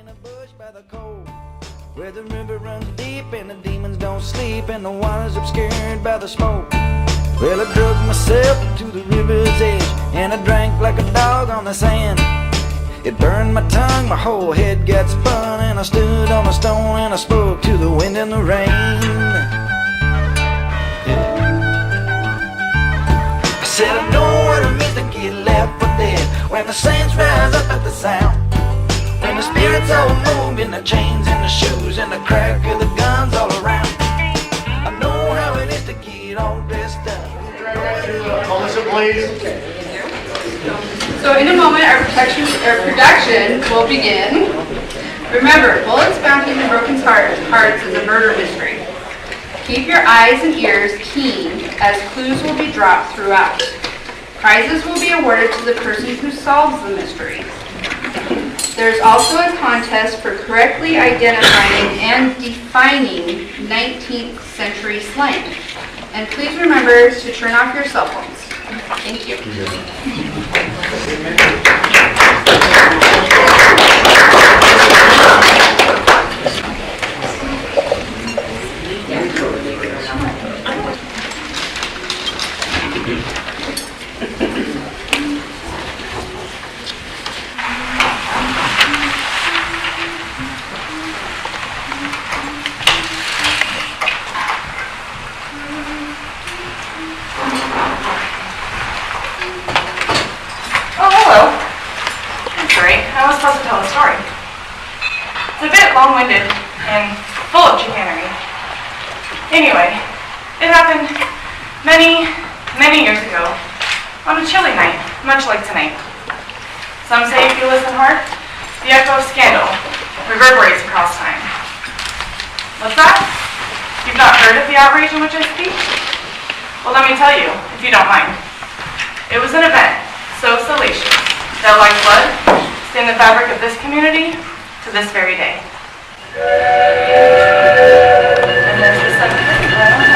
in a bush by the cold, where the river runs deep and the demons don't sleep and the water's obscured by the smoke. Well, I drug myself to the river's edge and I drank like a dog on the sand. It burned my tongue, my whole head got spun, and I stood on a stone and I spoke to the wind and the rain. I said I know what it means to get left for dead, when the saints rise up at the sound, when the spirits all move in the chains and the shoes and the crack of the guns all around. I know how it is to get all dressed up. Melissa, please. So in a moment, our production will begin. Remember, bullets, bounties, and broken hearts is a murder mystery. Keep your eyes and ears keen, as clues will be dropped throughout. Prizes will be awarded to the person who solves the mystery. There's also a contest for correctly identifying and defining 19th century slang. And please remember to turn off your cell phones. Thank you. I was supposed to tell a story. It's a bit long-winded and full of chicanery. Anyway, it happened many, many years ago on a chilly night, much like tonight. Some say if you listen hard, the echo of scandal reverberates across time. What's that? You've not heard of the outrage in which I speak? Well, let me tell you, if you don't mind. It was an event so salacious that, like blood, in the fabric of this community to this very day. And there's just something right on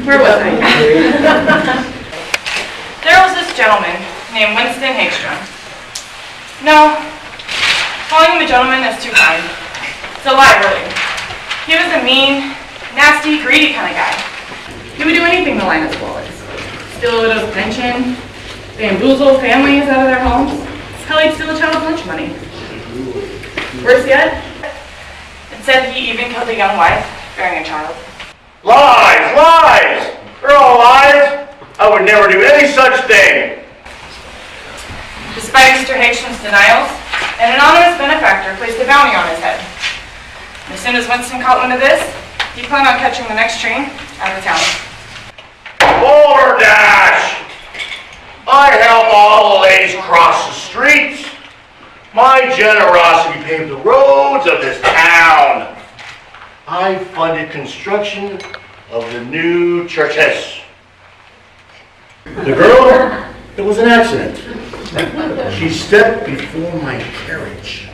Where was I? There was this gentleman named Winston Hagstrom. No, calling him a gentleman is too kind. It's a lie, really. He was a mean, nasty, greedy kind of guy. He would do anything to line his wallets. Steal a widow's pension, bamboozle families out of their homes. Hell, he'd steal a child's lunch money. Worse yet, it said he even killed a young wife bearing a child. Lies! Lies! They're all lies! I would never do any such thing! Despite Mr. Hagsham's denials, an anonymous benefactor placed a bounty on his head. As soon as Winston caught wind of this, he planned on catching the next train out of town. Balderdash! I help all the ladies cross the streets. My generosity paved the roads of this town. I funded construction of the new churches. The girl, it was an accident. She stepped before my carriage.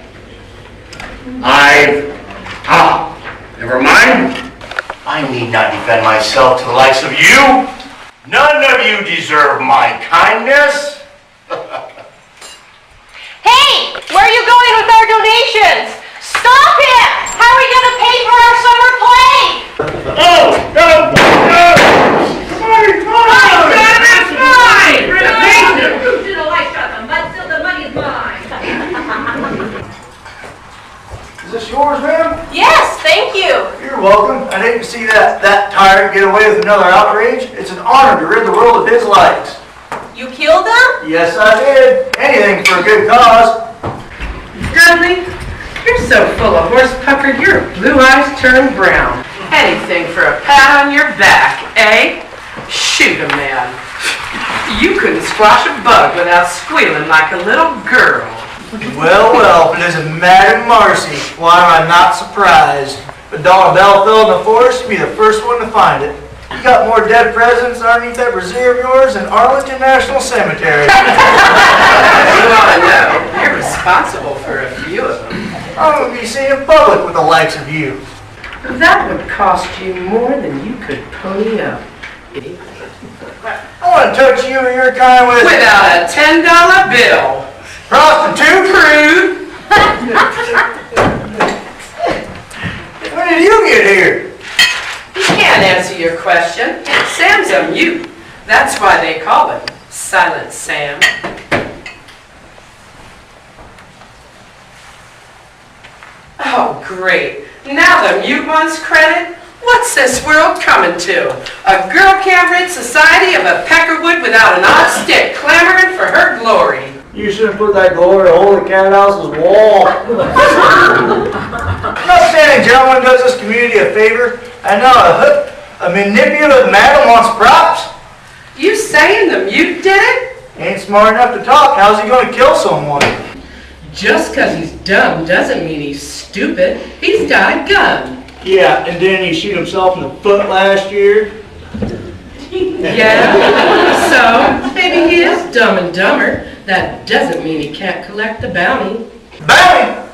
Never mind. I need not defend myself to the likes of you. None of you deserve my kindness. Hey, where are you going with our donations? Stop it! How are we going to pay for our summer play? Oh, no! Mine! You did a light shot, the mud, still the money is mine. Is this yours, ma'am? Yes, thank you. You're welcome. I didn't see that tyrant get away with another outrage. It's an honor to rid the world of his likes. You killed them? Yes, I did. Anything for a good cause. Dudley, you're so full of horse pucker, your blue eyes turn brown. Anything for a pat on your back, eh? Shoot a man. You couldn't squash a bug without squealing like a little girl. Well, well, if it isn't Madam Marcy, why am I not surprised? If a dollar bell fell in the forest, you'd be the first one to find it. You got more dead presidents underneath that brassiere of yours than Arlington National Cemetery. You ought to know, you're responsible for a few of them. I'm going to be seen in public with the likes of you. That would cost you more than you could pony up. I want to touch you or your kind with... Without a $10 bill. Prostitute? Crude. When did you get here? He can't answer your question. Sam's a mute. That's why they call him Silent Sam. Oh, great. Now the mute wants credit? What's this world coming to? A girl can't rid society of a peckerwood without an odd stick clamoring for her glory. You should have put that glory hole in Cat House's wall. An upstanding gentleman does this community a favor, and now a manipulative madam wants props. You saying the mute did it? Ain't smart enough to talk, how's he going to kill someone? Just 'cause he's dumb doesn't mean he's stupid. He's got a gun. Yeah, and didn't he shoot himself in the foot last year? Yeah, so maybe he is dumb and dumber. That doesn't mean he can't collect the bounty. Bounty?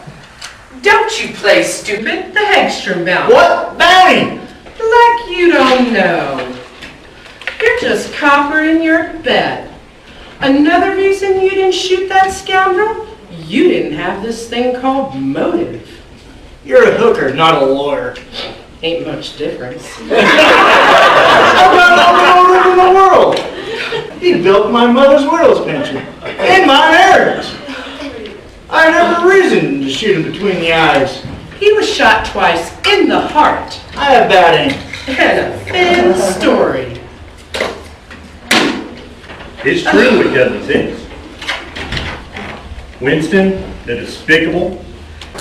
Don't you play stupid, the Hegstrom bounty. What bounty? Like you don't know. You're just coppering your bet. Another reason you didn't shoot that scoundrel? You didn't have this thing called motive. You're a hooker, not a lawyer. Ain't much difference. I've got all the motive in the world. He built my mother's widow's pension and my marriage. I had every reason to shoot him between the eyes. He was shot twice in the heart. I have bad aim. And a thin story. It's true what Dudley says. Winston, the despicable,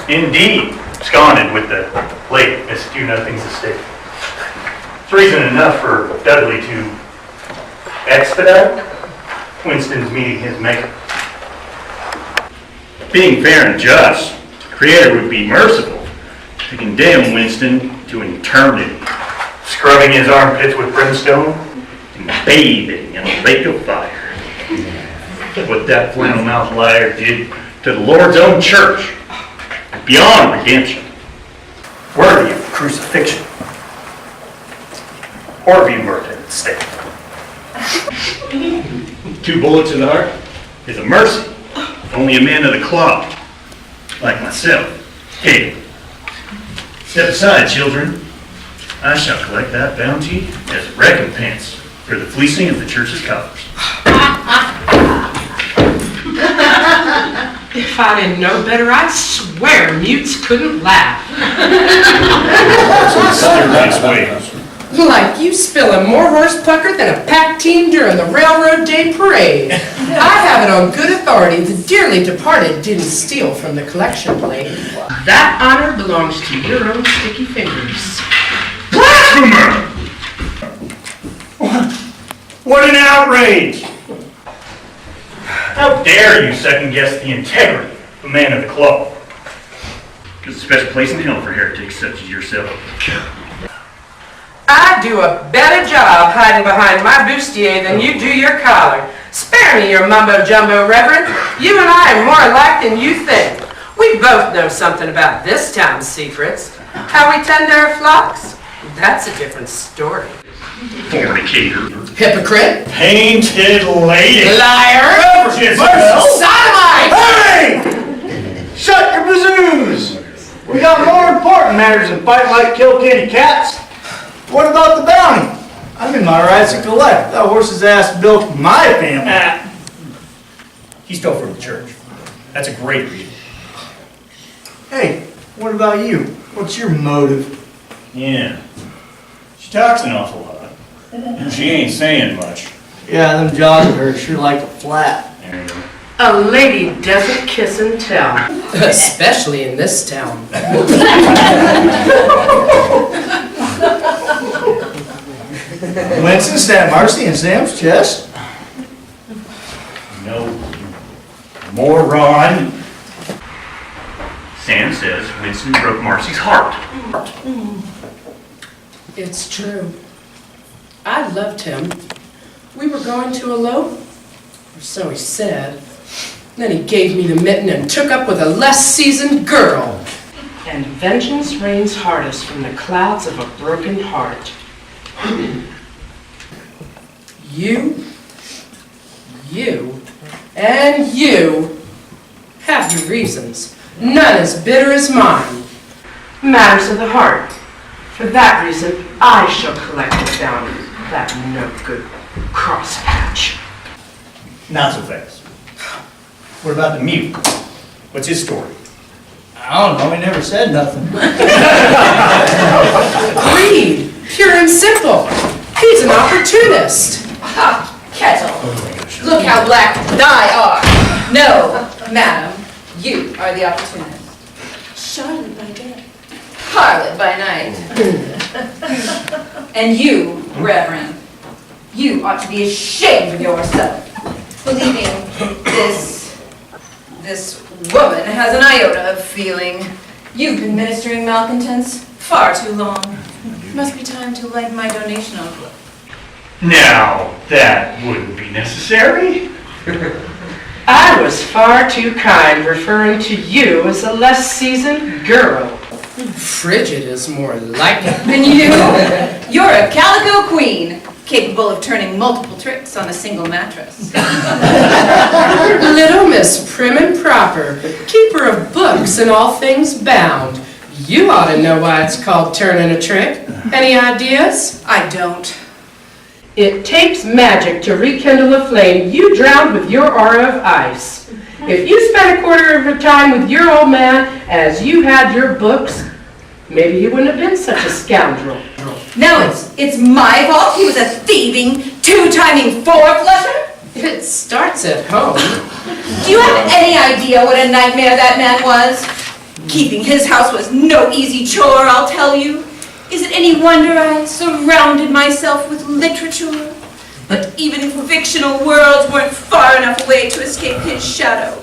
indeed absconded with the late Miss Do-Nothing's estate. It's reason enough for Dudley to expedite Winston's meeting his maker. Being fair and just, the Creator would be merciful to condemn Winston to eternity, scrubbing his armpits with brimstone and bathing in a lake of fire. What that flannel-mouthed liar did to the Lord's own church is beyond redemption, worthy of crucifixion, or being murdered at the stake. 2 bullets in the heart is a mercy only a man of the cloth, like myself, can. Step aside, children. I shall collect that bounty as a recompense for the fleecing of the church's coffers. If I didn't know better, I'd swear mutes couldn't laugh. Mysterious ways. Like you spilling more horse pucker than a pack team during the Railroad Day Parade. I have it on good authority the dearly departed didn't steal from the collection plate. That honor belongs to your own sticky fingers. Blasphemer! What an outrage! How dare you second-guess the integrity of a man of the cloth? There's a special place in hell for heretics such as yourself. I do a better job hiding behind my bustier than you do your collar. Spare me your mumbo-jumbo, Reverend. You and I are more alike than you think. We both know something about this town's secrets. How we tend our flocks? That's a different story. Fornicator. Hypocrite. Painted lady. Liar. Jezebel. Sodomite. Hey! Shut your bazoos! We got more important matters than fighting like Kilkenny cats. What about the bounty? I'm in my rights to collect. That horse's ass built my family. He stole from the church. That's a great reason. Hey, what about you? What's your motive? Yeah. She talks an awful lot. She ain't saying much. Yeah, them jaws of hers sure like to flap. There you go. A lady doesn't kiss and tell. Especially in this town. Winston stabbed Marcy in Sam's chest. No, moron. Sam says Winston broke Marcy's heart. It's true. I loved him. We were going to elope, or so he said. Then he gave me the mitten and took up with a less seasoned girl. And vengeance reigns hardest from the clouds of a broken heart. You, and you have your reasons. None as bitter as mine. Matters of the heart. For that reason, I shall collect the bounty. That no-good crosspatch. Not so fast. What about the mute? What's his story? I don't know, he never said nothing. Greed, pure and simple. He's an opportunist. Ha! Kettle. Look how black thy are. No, madam, you are the opportunist. Charlotte by day. Harlot by night. And you, Reverend, you ought to be ashamed of yourself, believing this woman has an iota of feeling. You've been ministering malcontents far too long. Must be time to lighten my donation envelope. Now, that wouldn't be necessary. I was far too kind referring to you as a less seasoned girl. Frigid is more like it. And you're a calico queen, capable of turning multiple tricks on a single mattress. Little Miss Prim and Proper, keeper of books and all things bound. You ought to know why it's called turning a trick. Any ideas? I don't. It takes magic to rekindle a flame you drowned with your aura of ice. If you spent a quarter of your time with your old man as you had your books, maybe he wouldn't have been such a scoundrel. Now it's my fault he was a thieving, two-timing four-flusher? It starts at home. Do you have any idea what a nightmare that man was? Keeping his house was no easy chore, I'll tell you. Is it any wonder I surrounded myself with literature? But even fictional worlds weren't far enough away to escape his shadow.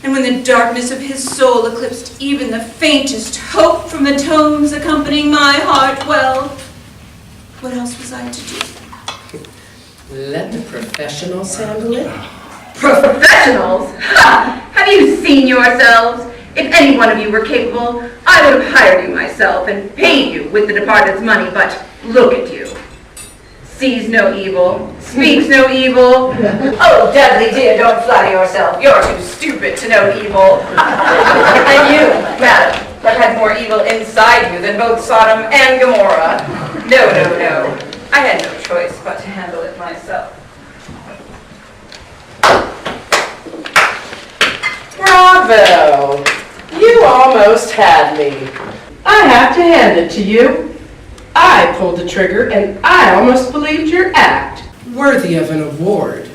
And when the darkness of his soul eclipsed even the faintest hope from the tones accompanying my heart, well, what else was I to do? Let the professionals handle it. Professionals? Ha! Have you seen yourselves? If any one of you were capable, I would have hired you myself and paid you with the departed's money, but look at you. Sees no evil, speaks no evil. Oh, Dudley dear, don't flatter yourself. You're too stupid to know evil. And you, madam, have had more evil inside you than both Sodom and Gomorrah. No. I had no choice but to handle it myself. Bravo! You almost had me. I have to hand it to you. I pulled the trigger and I almost believed your act. Worthy of an award.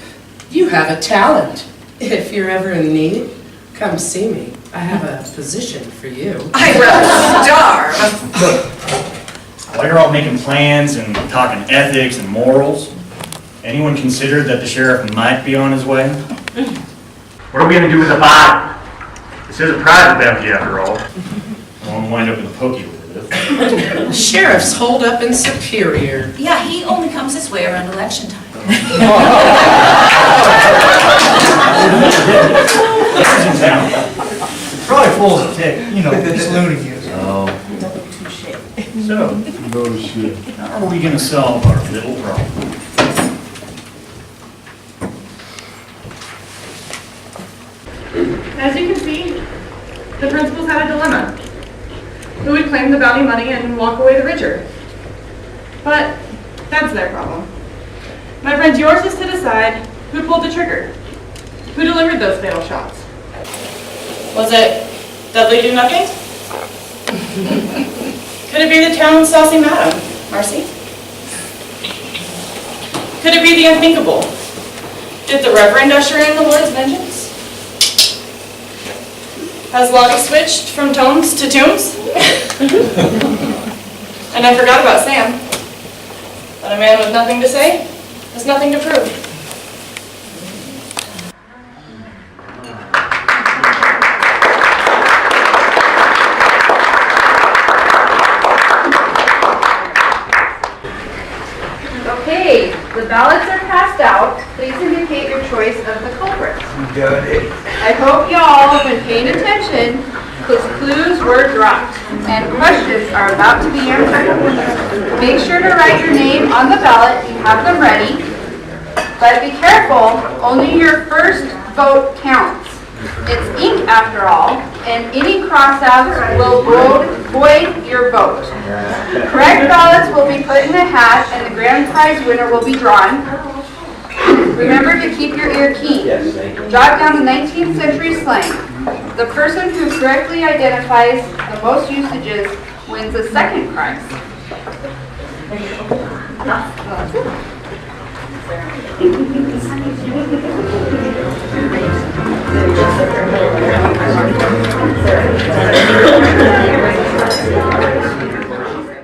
You have a talent. If you're ever in need, come see me. I have a position for you. I'd rather starve. Look, while you're all making plans and talking ethics and morals, anyone considered that the sheriff might be on his way? What are we going to do with the body? This is a private bounty after all. I won't wind up in the pokey with it. Sheriff's hold up in Superior. Yeah, he only comes this way around election time. Probably full of tick, he's looting you. Oh. So, how are we gonna solve our little problem? As you can see, the principals had a dilemma. Who would claim the bounty money and walk away the richer? But that's their problem. My friend, yours is to decide who pulled the trigger, who delivered those fatal shots. Was it Dudley Do Nothing? Could it be the town's saucy madam, Marcy? Could it be the unthinkable? Did the Reverend usher in the Lord's vengeance? Has Lottie switched from tones to tunes? And I forgot about Sam. But a man with nothing to say has nothing to prove. The ballots are passed out. Please indicate your choice of the culprits. Got it. I hope y'all have been paying attention because clues were dropped and questions are about to be answered. Make sure to write your name on the ballot and have them ready. But be careful, only your first vote counts. It's ink after all, and any crossouts will void your vote. Correct ballots will be put in a hat and the grand prize winner will be drawn. Remember to keep your ear keen. Jot down the 19th century slang. The person who correctly identifies the most usages wins a second prize.